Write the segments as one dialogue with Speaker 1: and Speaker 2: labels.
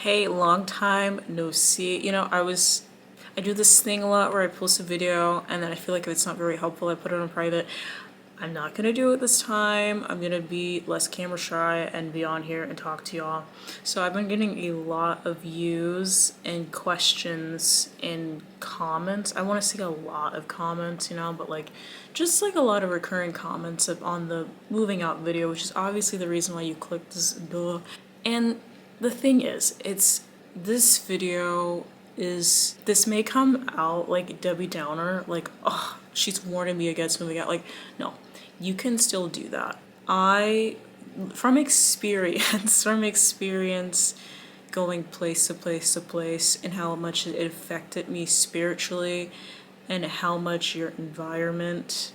Speaker 1: Hey, long time no see. I do this thing a lot where I post a video and then I feel like if it's not very helpful, I put it on private. I'm not gonna do it this time. I'm gonna be less camera shy and be on here and talk to y'all. So I've been getting a lot of views and questions and comments. I want to say a lot of comments, but like just like a lot of recurring comments on the moving out video, which is obviously the reason why you clicked this. Duh. And the thing is, this video this may come out like Debbie Downer, like, oh, she's warning me against moving out. Like, no, you can still do that. From experience, from experience going place to place to place and how much it affected me spiritually and how much your environment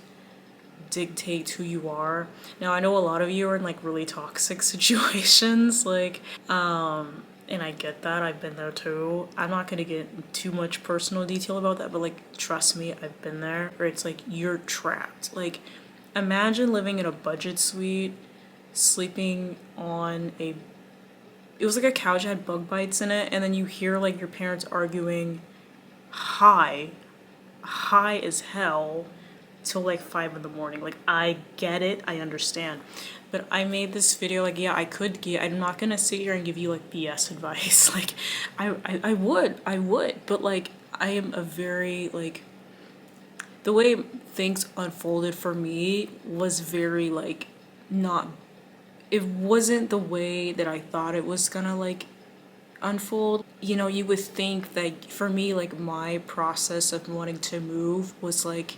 Speaker 1: dictates who you are. Now, I know a lot of you are in like really toxic situations, and I get that. I've been there too. I'm not gonna get too much personal detail about that, but like, trust me, I've been there. Where it's like you're trapped. Like, imagine living in a budget suite, sleeping on it was like a couch that had bug bites in it, and then you hear like your parents arguing high, high as hell till like 5 in the morning. Like, I get it, I understand. But I made this video like, yeah, I'm not gonna sit here and give you like BS advice. Like, I would, but like, I am a very like, the way things unfolded for me was very like, not, it wasn't the way that I thought it was gonna like unfold. You would think that for me, like, my process of wanting to move was like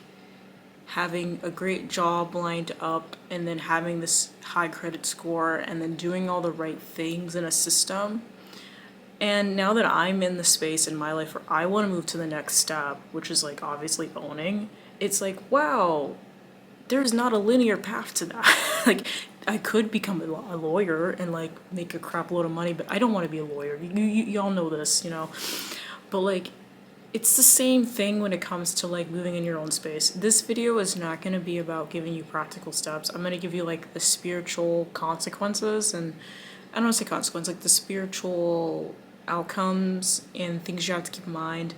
Speaker 1: having a great job lined up and then having this high credit score and then doing all the right things in a system. And now that I'm in the space in my life where I want to move to the next step, which is like obviously owning, it's like, wow, there's not a linear path to that. Like, I could become a lawyer and like make a crap load of money, but I don't want to be a lawyer. Y'all know this. But like, it's the same thing when it comes to like moving in your own space. This video is not going to be about giving you practical steps. I'm going to give you like the spiritual consequences, and I don't want to say consequence, like the spiritual outcomes and things you have to keep in mind.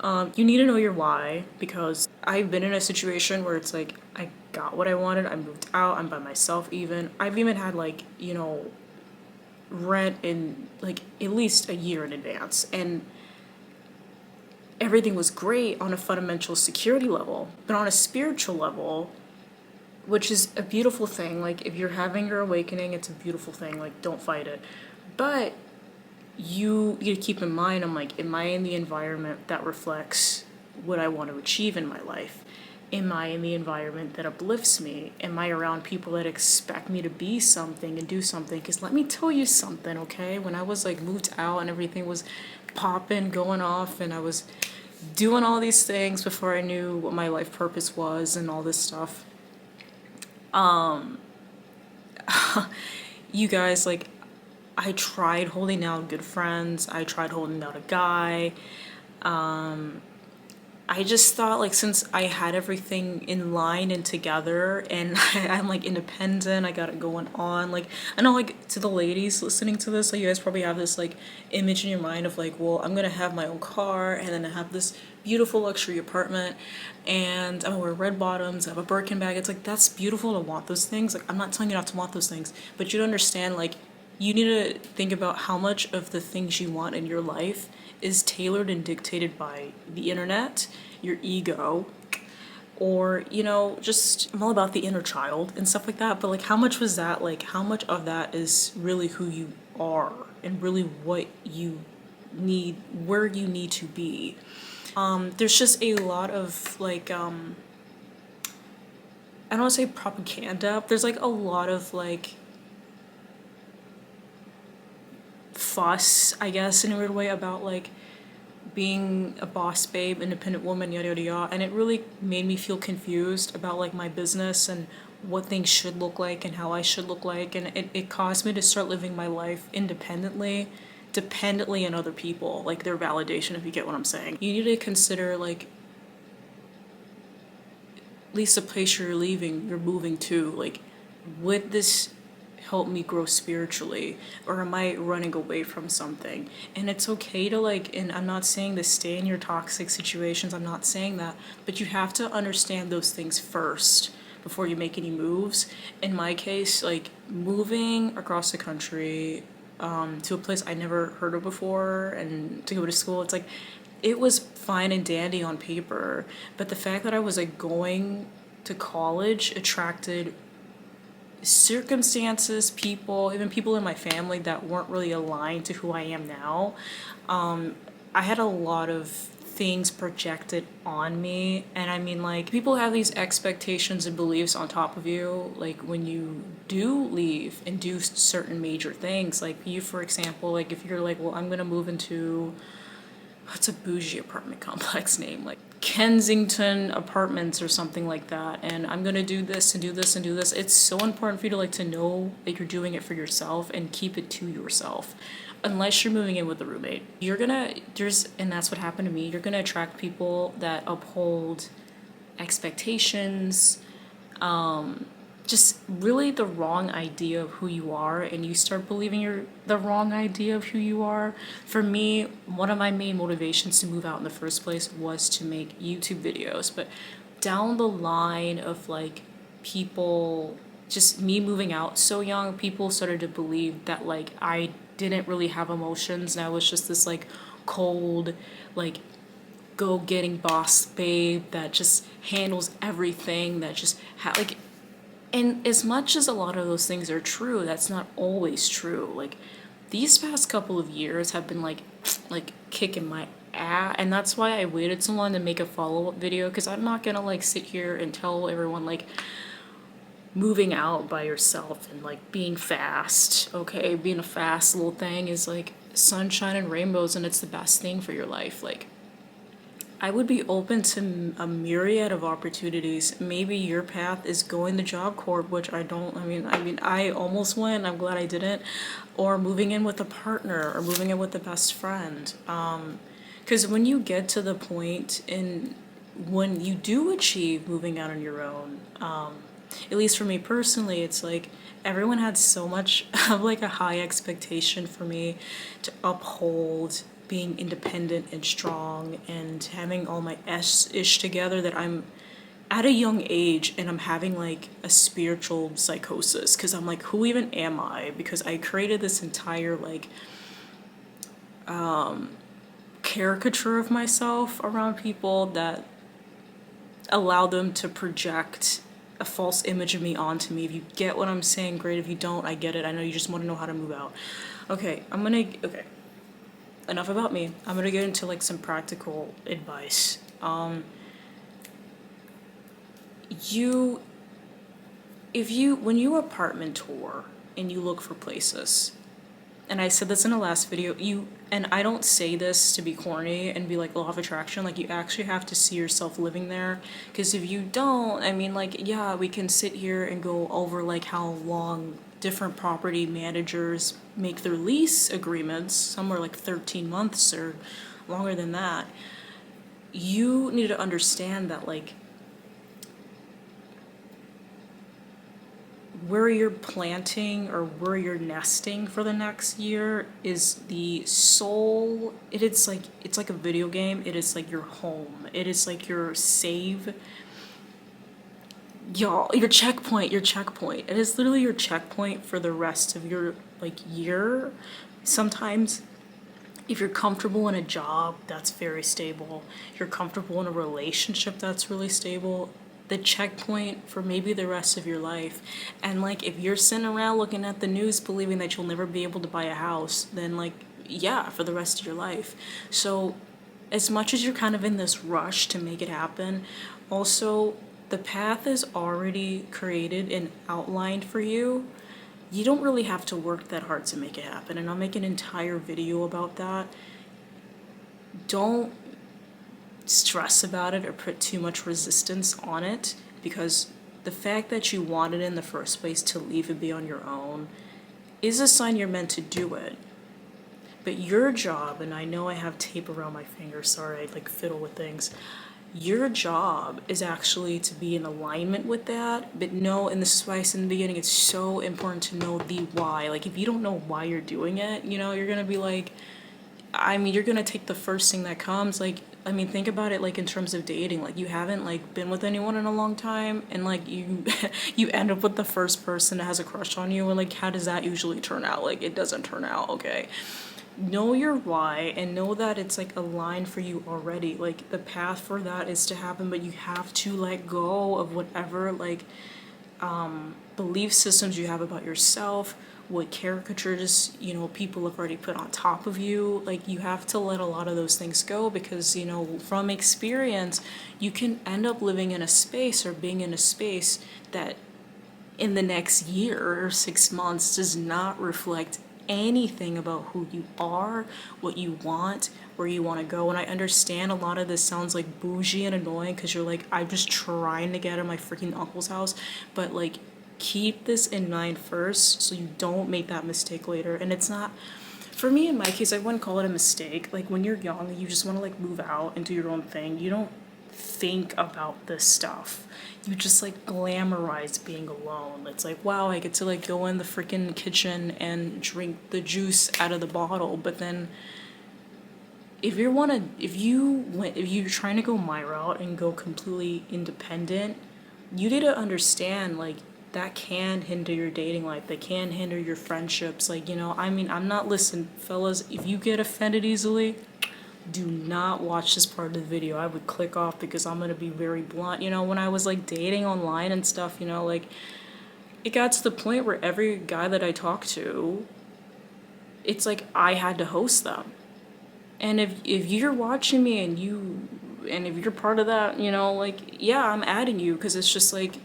Speaker 1: You need to know your why, because I've been in a situation where it's like I got what I wanted, I moved out, I'm by myself even. I've even had like, rent in like at least a year in advance, and everything was great on a fundamental security level, but on a spiritual level, which is a beautiful thing, like if you're having your awakening, it's a beautiful thing, like don't fight it. But you keep in mind, I'm like, am I in the environment that reflects what I want to achieve in my life? Am I in the environment that uplifts me? Am I around people that expect me to be something and do something? Because let me tell you something, okay? When I was like moved out and everything was popping, going off, and I was doing all these things before I knew what my life purpose was and all this stuff. You guys, like, I tried holding down good friends. I tried holding down a guy. I just thought, like, since I had everything in line and together and I'm like independent, I got it going on. Like, I know, like, to the ladies listening to this, like, you guys probably have this like image in your mind of like, well, I'm gonna have my own car and then I have this beautiful luxury apartment and I'm gonna wear red bottoms, I have a Birkin bag. It's like, that's beautiful to want those things. Like, I'm not telling you not to want those things, but you understand, like, you need to think about how much of the things you want in your life is tailored and dictated by the internet, your ego, or, just, I'm all about the inner child and stuff like that. But like, how much was that, like, how much of that is really who you are and really what you need, where you need to be? There's just a lot of like, I don't want to say propaganda. There's like a lot of like fuss, I guess, in a weird way, about like being a boss babe, independent woman, yada yada yada. And it really made me feel confused about like my business and what things should look like and how I should look like. And it caused me to start living my life independently, dependently on other people, like their validation, if you get what I'm saying. You need to consider like at least the place you're leaving, you're moving to, like, would this help me grow spiritually, or am I running away from something? And it's okay to like, and I'm not saying to stay in your toxic situations, I'm not saying that, but you have to understand those things first before you make any moves. In my case, like moving across the country to a place I never heard of before and to go to school, it's like it was fine and dandy on paper, but the fact that I was like going to college attracted circumstances, people, even people in my family that weren't really aligned to who I am now. I had a lot of things projected on me, and I mean, like, people have these expectations and beliefs on top of you, like when you do leave and do certain major things. Like you, for example, like if you're like, well, I'm gonna move into, what's a bougie apartment complex name, like Kensington Apartments or something like that, and I'm gonna do this and do this and do this. It's so important for you to like to know that you're doing it for yourself and keep it to yourself. Unless you're moving in with a roommate, and that's what happened to me, you're gonna attract people that uphold expectations, just really the wrong idea of who you are, and you start believing the wrong idea of who you are. For me, one of my main motivations to move out in the first place was to make YouTube videos, but down the line of like people, just me moving out so young, people started to believe that like I didn't really have emotions and I was just this like cold, like go getting boss babe that just handles everything, that just like, and as much as a lot of those things are true, that's not always true. Like these past couple of years have been like kicking my ass, and that's why I waited so long to make a follow-up video, because I'm not gonna like sit here and tell everyone like moving out by yourself and like being fast, okay, being a fast little thing is like sunshine and rainbows and it's the best thing for your life. Like I would be open to a myriad of opportunities. Maybe your path is going the Job Corps, which I don't. I almost went. I'm glad I didn't. Or moving in with a partner, or moving in with a best friend. Because when you get to the point when you do achieve moving out on your own, at least for me personally, it's like everyone had so much of like a high expectation for me to uphold being independent and strong and having all my ish together, that I'm at a young age and I'm having like a spiritual psychosis, because I'm like, who even am I? Because I created this entire like caricature of myself around people that allow them to project a false image of me onto me. If you get what I'm saying, great. If you don't, I get it. I know you just want to know how to move out. Okay, enough about me. I'm gonna get into like some practical advice. When you apartment tour and you look for places, and I said this in the last video, and I don't say this to be corny and be like law of attraction, like you actually have to see yourself living there, because if you don't, I mean, like, yeah, we can sit here and go over like how long different property managers make their lease agreements. Some are like 13 months or longer than that. You need to understand that like where you're planting or where you're nesting for the next year is the soul. It's like a video game. It is like your home. It is like your save. Y'all, your checkpoint. It is literally your checkpoint for the rest of your like year. Sometimes if you're comfortable in a job that's very stable, you're comfortable in a relationship that's really stable, the checkpoint for maybe the rest of your life. And like if you're sitting around looking at the news believing that you'll never be able to buy a house, then like yeah, for the rest of your life. So as much as you're kind of in this rush to make it happen, also the path is already created and outlined for you. You don't really have to work that hard to make it happen, and I'll make an entire video about that. Don't stress about it or put too much resistance on it, because the fact that you wanted in the first place to leave and be on your own is a sign you're meant to do it. But your job, and I know I have tape around my fingers, sorry, I like fiddle with things. Your job is actually to be in alignment with that, but no, and this is why I said in the beginning, it's so important to know the why. Like, if you don't know why you're doing it, you're gonna be like, I mean, you're gonna take the first thing that comes. Like, I mean, think about it like in terms of dating. Like, you haven't like been with anyone in a long time, and like you, you end up with the first person that has a crush on you, and like, how does that usually turn out? Like, it doesn't turn out okay. Know your why and know that it's like a line for you already. Like, the path for that is to happen, but you have to let go of whatever like belief systems you have about yourself, what caricatures, people have already put on top of you. Like, you have to let a lot of those things go because, from experience, you can end up living in a space or being in a space that in the next year or 6 months does not reflect anything about who you are, what you want, where you want to go. And I understand a lot of this sounds like bougie and annoying because you're like, I'm just trying to get out of my freaking uncle's house. But like, keep this in mind first so you don't make that mistake later. And it's not, for me in my case, I wouldn't call it a mistake. Like, when you're young, you just want to like move out and do your own thing. You don't think about this stuff. You just like glamorize being alone. It's like, wow, I get to like go in the freaking kitchen and drink the juice out of the bottle. But then if you're trying to go my route and go completely independent, you need to understand like that can hinder your dating life. That can hinder your friendships. Like, I mean, I'm not, listen, fellas, if you get offended easily, do not watch this part of the video. I would click off because I'm gonna be very blunt. When I was like dating online and stuff, like it got to the point where every guy that I talked to, it's like I had to host them. And if you're watching me and if you're part of that, like, yeah, I'm adding you because it's just like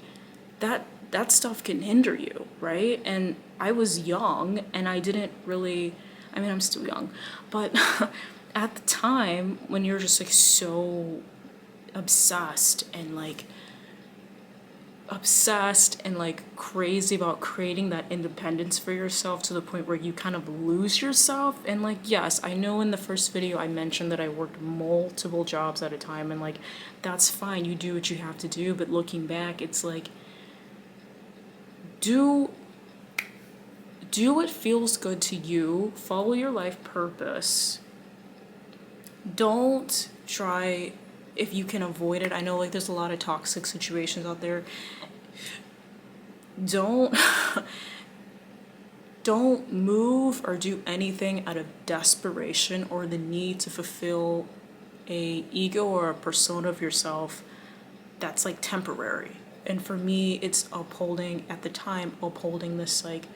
Speaker 1: that stuff can hinder you, right? And I was young and I didn't really, I mean, I'm still young, but at the time when you're just like so obsessed and like crazy about creating that independence for yourself to the point where you kind of lose yourself. And like, yes, I know in the first video I mentioned that I worked multiple jobs at a time, and like, that's fine, you do what you have to do. But looking back, it's like, do what feels good to you, follow your life purpose. Don't try, if you can avoid it. I know like there's a lot of toxic situations out there. Don't don't move or do anything out of desperation or the need to fulfill a ego or a persona of yourself that's like temporary. And for me, it's upholding this like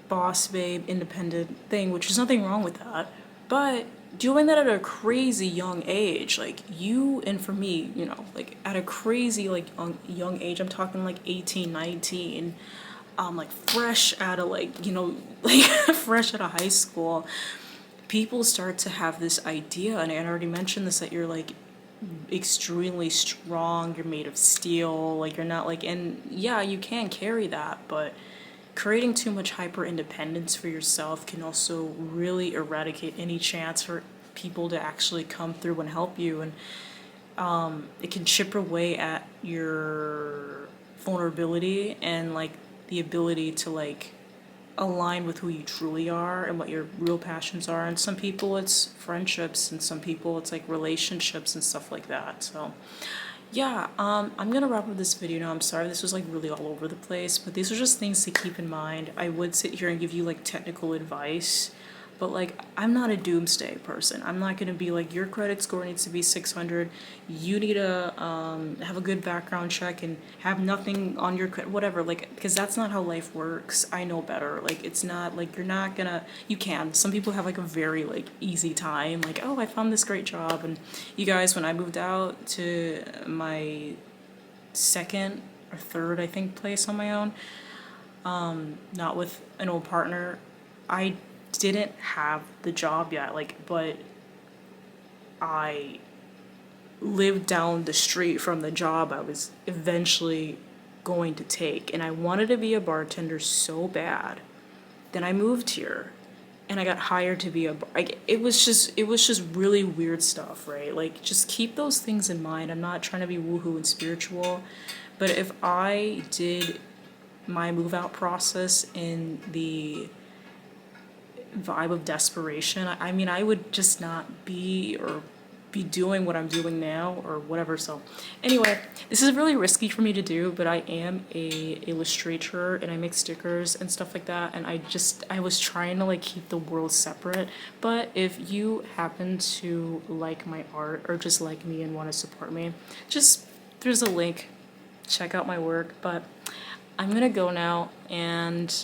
Speaker 1: boss babe independent thing, which is nothing wrong with that, but doing that at a crazy young age, like you, and for me, like at a crazy like young age, I'm talking like 18, 19, like fresh out of like, like fresh out of high school, people start to have this idea, and I already mentioned this, that you're like extremely strong, you're made of steel, like you're not like, and yeah, you can carry that, but creating too much hyper independence for yourself can also really eradicate any chance for people to actually come through and help you. And it can chip away at your vulnerability and like the ability to like align with who you truly are and what your real passions are. And some people it's friendships, and some people it's like relationships and stuff like that. So yeah, I'm gonna wrap up this video now. I'm sorry this was like really all over the place, but these are just things to keep in mind. I would sit here and give you like technical advice, but like, I'm not a doomsday person. I'm not gonna be like, your credit score needs to be 600. You need to have a good background check and have nothing on your credit, whatever. Like, because that's not how life works. I know better. Like, it's not like you can. Some people have like a very like easy time. Like, oh, I found this great job. And you guys, when I moved out to my second or third, I think, place on my own, not with an old partner, I didn't have the job yet, like, but I lived down the street from the job I was eventually going to take, and I wanted to be a bartender so bad. Then I moved here, and I got hired to be it was just really weird stuff, right? Like, just keep those things in mind. I'm not trying to be woohoo and spiritual, but if I did my move out process in the vibe of desperation, I mean, I would just not be doing what I'm doing now or whatever. So anyway, this is really risky for me to do, but I am a illustrator and I make stickers and stuff like that, and I was trying to like keep the world separate. But if you happen to like my art or just like me and want to support me, just there's a link, check out my work. But I'm gonna go now, and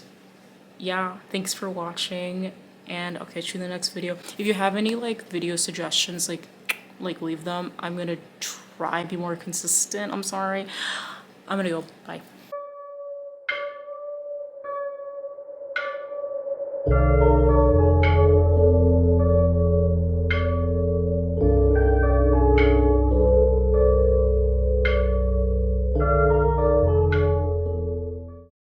Speaker 1: yeah, thanks for watching, and I'll catch you in the next video. If you have any like video suggestions, like leave them. I'm gonna try and be more consistent. I'm sorry. I'm gonna go. Bye.